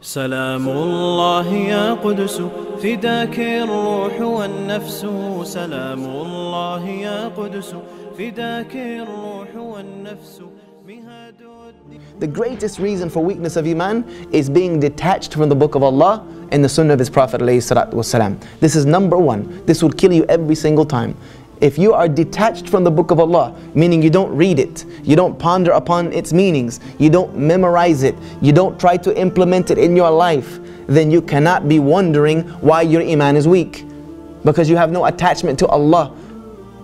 سلام الله يا قدس فداك الروح والنفس سلام الله يا قدس فداك الروح والنفس. The greatest reason for weakness of Iman is being detached from the book of Allah and the sunnah of His Prophet ﷺ. This is number one. This will kill you every single time. If you are detached from the book of Allah, meaning you don't read it, you don't ponder upon its meanings, you don't memorize it, you don't try to implement it in your life, then you cannot be wondering why your Iman is weak. Because you have no attachment to Allah.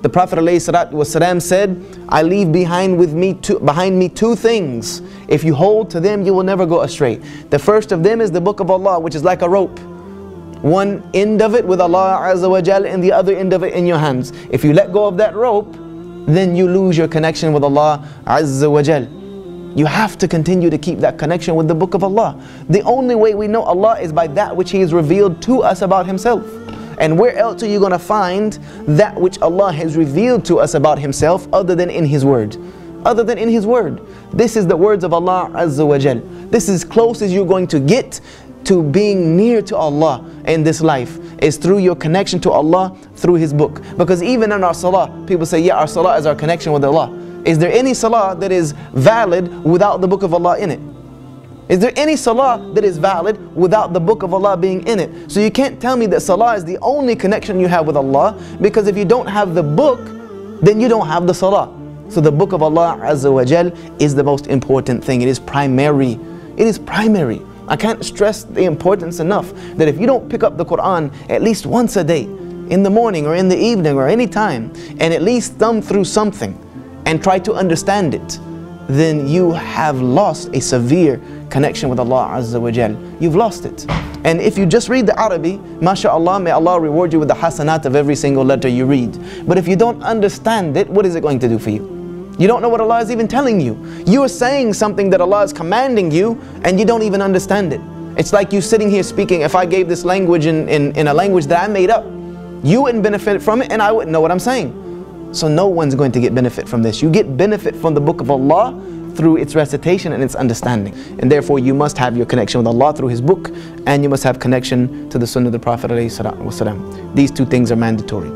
The Prophet ﷺ said, I leave behind me two things. If you hold to them, you will never go astray. The first of them is the book of Allah, which is like a rope. One end of it with Allah Azza wa Jal and the other end of it in your hands. If you let go of that rope, then you lose your connection with Allah Azza wa Jal. You have to continue to keep that connection with the book of Allah. The only way we know Allah is by that which He has revealed to us about Himself. And where else are you going to find that which Allah has revealed to us about Himself other than in His Word? Other than in His Word. This is the words of Allah Azza wa Jal. This is as close as you're going to get to being near to Allah in this life, is through your connection to Allah through His book. Because even in our salah, people say, yeah, our salah is our connection with Allah. Is there any salah that is valid without the book of Allah in it? Is there any salah that is valid without the book of Allah being in it? So you can't tell me that salah is the only connection you have with Allah, because if you don't have the book, then you don't have the salah. So the book of Allah Azza wa Jal is the most important thing. It is primary. It is primary. I can't stress the importance enough that if you don't pick up the Quran at least once a day, in the morning or in the evening or any time, and at least thumb through something and try to understand it, then you have lost a severe connection with Allah Azza wa Jal. You've lost it. And if you just read the Arabic, mashallah, may Allah reward you with the hasanat of every single letter you read. But if you don't understand it, what is it going to do for you? You don't know what Allah is even telling you. You are saying something that Allah is commanding you and you don't even understand it. It's like you sitting here speaking, if I gave this language in a language that I made up, you wouldn't benefit from it and I wouldn't know what I'm saying. So no one's going to get benefit from this. You get benefit from the book of Allah through its recitation and its understanding. And therefore you must have your connection with Allah through His book, and you must have connection to the sunnah of the Prophet ﷺ. These two things are mandatory.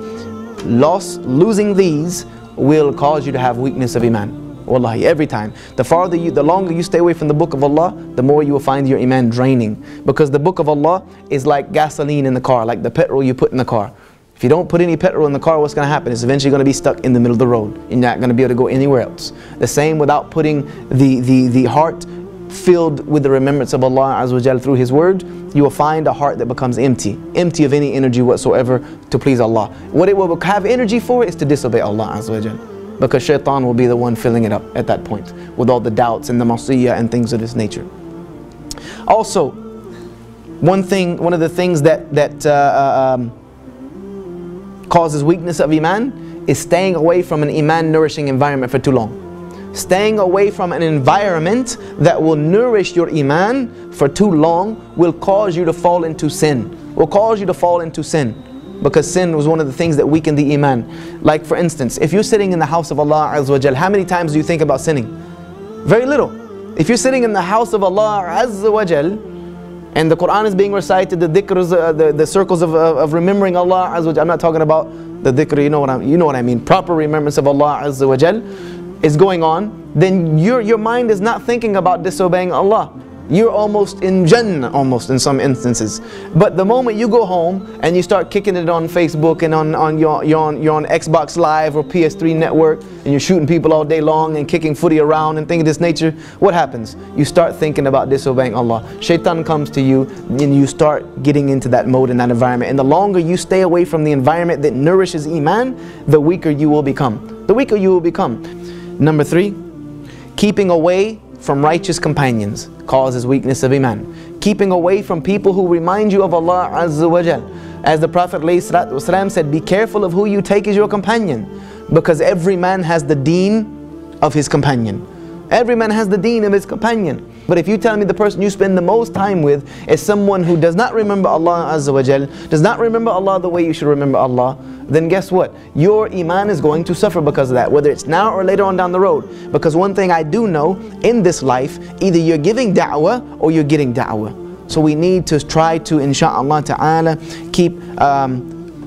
Losing these will cause you to have weakness of Iman. Wallahi, every time. The longer you stay away from the book of Allah, the more you will find your Iman draining. Because the book of Allah is like gasoline in the car, like the petrol you put in the car. If you don't put any petrol in the car, what's going to happen? It's eventually going to be stuck in the middle of the road. You're not going to be able to go anywhere else. The same without putting the heart filled with the remembrance of Allah Azza wa Jal through His Word, you will find a heart that becomes empty of any energy whatsoever to please Allah. What it will have energy for is to disobey Allah Azza wa Jal, because shaitan will be the one filling it up at that point with all the doubts and the masiyah and things of this nature. Also, one of the things that causes weakness of Iman is staying away from an Iman nourishing environment for too long. Staying away from an environment that will nourish your Iman for too long will cause you to fall into sin. Because sin was one of the things that weakened the Iman. Like for instance, if you're sitting in the house of Allah Azza wa Jal, how many times do you think about sinning? Very little. If you're sitting in the house of Allah Azza wa Jal, and the Quran is being recited, the dhikrs, the circles of remembering Allah Azza wa Jal, I'm not talking about the dhikr, you know what I mean, proper remembrance of Allah Azza wa Jal is going on, then your mind is not thinking about disobeying Allah. You're almost in Jannah, almost in some instances. But the moment you go home and you start kicking it on Facebook and you're on Xbox Live or PS3 network, and you're shooting people all day long and kicking footy around and things of this nature, what happens? You start thinking about disobeying Allah. Shaitan comes to you and you start getting into that mode and that environment. And the longer you stay away from the environment that nourishes Iman, the weaker you will become. The weaker you will become. Number 3, keeping away from righteous companions causes weakness of Iman. Keeping away from people who remind you of Allah Azza wa Jal. As the Prophet ﷺ said, be careful of who you take as your companion, because every man has the deen of his companion. Every man has the deen of his companion. But if you tell me the person you spend the most time with is someone who does not remember Allah Azza wa Jal, does not remember Allah the way you should remember Allah, then guess what? Your Iman is going to suffer because of that, whether it's now or later on down the road. Because one thing I do know, in this life, either you're giving da'wah or you're getting da'wah. So we need to try to, insha'Allah ta'ala, keep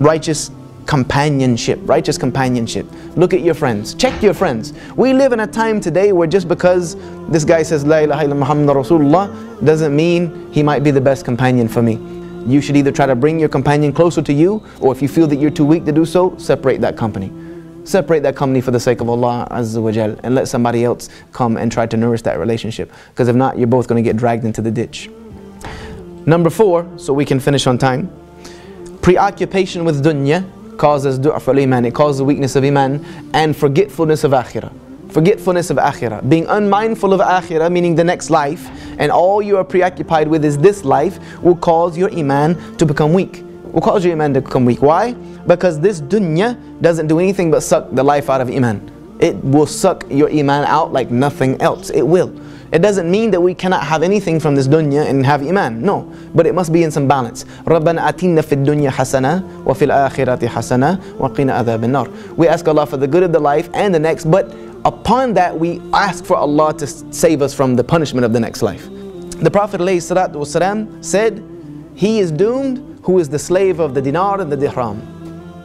righteous companionship. Righteous companionship. Look at your friends. Check your friends. We live in a time today where just because this guy says La ilaha illa Muhammad Rasulullah doesn't mean he might be the best companion for me. You should either try to bring your companion closer to you, or if you feel that you're too weak to do so, separate that company. Separate that company for the sake of Allah Azza wa Jal, and let somebody else come and try to nourish that relationship. Because if not, you're both going to get dragged into the ditch. Number 4, so we can finish on time. Preoccupation with dunya causes du'af al-iman. It causes the weakness of iman and forgetfulness of akhirah. Forgetfulness of akhirah. Being unmindful of akhirah, meaning the next life, and all you are preoccupied with is this life, will cause your iman to become weak. Will cause your iman to become weak. Why? Because this dunya doesn't do anything but suck the life out of iman. It will suck your iman out like nothing else. It will. It doesn't mean that we cannot have anything from this dunya and have iman. No. But it must be in some balance. رَبَّنَا أَتِنَّا فِي الدُّنْيَا حَسَنَةً وَفِي الْآخِرَةِ حَسَنَةً وَقِنَا عَذَابَ النَّارِ. We ask Allah for the good of the life and the next, but upon that we ask for Allah to save us from the punishment of the next life. The Prophet ﷺ said, he is doomed who is the slave of the dinar and the dirham.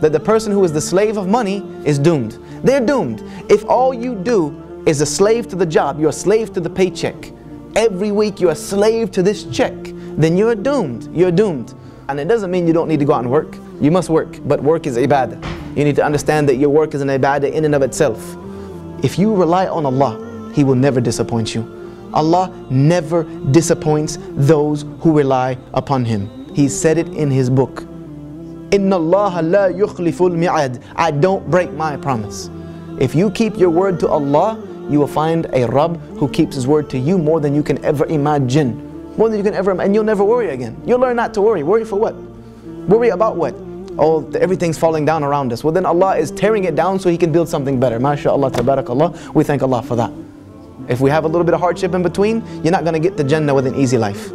That the person who is the slave of money is doomed. They're doomed. If all you do is a slave to the job, you're a slave to the paycheck, every week you're a slave to this check, then you're doomed. You're doomed. And it doesn't mean you don't need to go out and work. You must work, but work is ibadah. You need to understand that your work is an ibadah in and of itself. If you rely on Allah, He will never disappoint you. Allah never disappoints those who rely upon Him. He said it in His book. Inna Allah la yukhliful mi'ad. I don't break my promise. If you keep your word to Allah, you will find a Rabb who keeps His word to you more than you can ever imagine. More than you can ever imagine. And you'll never worry again. You'll learn not to worry. Worry for what? Worry about what? Oh, everything's falling down around us. Well, then Allah is tearing it down so He can build something better. MashaAllah, tabarakallah. We thank Allah for that. If we have a little bit of hardship in between, you're not going to get to Jannah with an easy life.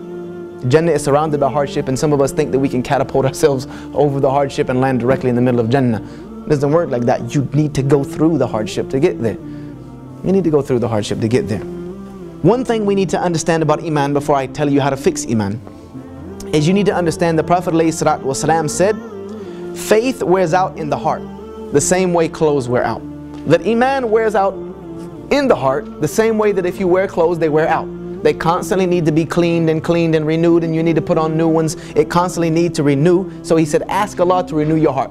Jannah is surrounded by hardship, and some of us think that we can catapult ourselves over the hardship and land directly in the middle of Jannah. It doesn't work like that. You need to go through the hardship to get there. You need to go through the hardship to get there. One thing we need to understand about Iman before I tell you how to fix Iman is you need to understand the Prophet ﷺ said, faith wears out in the heart the same way clothes wear out. That Iman wears out in the heart the same way that if you wear clothes, they wear out. They constantly need to be cleaned and renewed, and you need to put on new ones. It constantly needs to renew. So he said, ask Allah to renew your heart.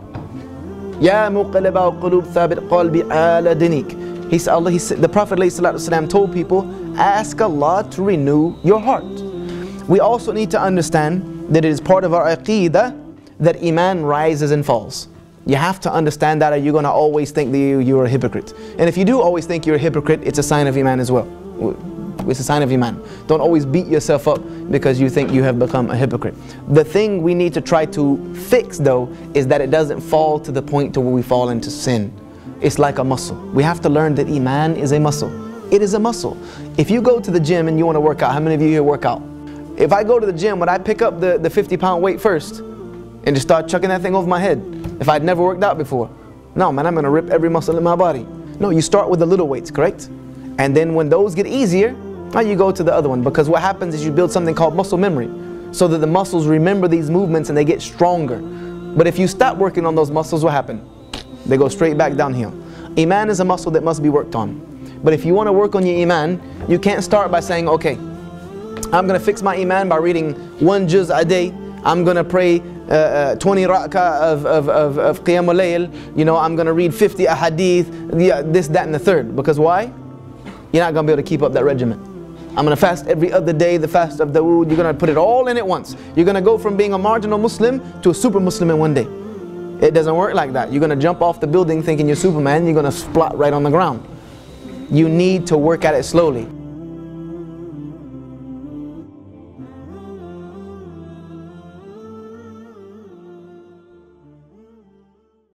Ya muqallibal qulub thabit qalbi ala dinik. He said, the Prophet ﷺ told people, ask Allah to renew your heart. We also need to understand that it is part of our aqeedah that Iman rises and falls. You have to understand that, or you're going to always think that you're a hypocrite. And if you do always think you're a hypocrite, it's a sign of Iman as well. It's a sign of Iman. Don't always beat yourself up because you think you have become a hypocrite. The thing we need to try to fix though is that it doesn't fall to the point to where we fall into sin. It's like a muscle. We have to learn that Iman is a muscle. It is a muscle. If you go to the gym and you want to work out, how many of you here work out? If I go to the gym, would I pick up the 50-pound weight first and just start chucking that thing over my head if I'd never worked out before? No, man, I'm going to rip every muscle in my body. No, you start with the little weights, correct? And then when those get easier, now you go to the other one, because what happens is you build something called muscle memory so that the muscles remember these movements and they get stronger. But if you stop working on those muscles, what happens? They go straight back downhill. Iman is a muscle that must be worked on. But if you want to work on your Iman, you can't start by saying, okay, I'm going to fix my Iman by reading 1 juz a day. I'm going to pray 20 rak'ah of qiyamul layl. You know, I'm going to read 50 ahadith, this, that, and the third. Because why? You're not going to be able to keep up that regimen. I'm going to fast every other day, the fast of Dawood. You're going to put it all in at once. You're going to go from being a marginal Muslim to a super Muslim in one day. It doesn't work like that. You're going to jump off the building thinking you're Superman. You're going to splat right on the ground. You need to work at it slowly.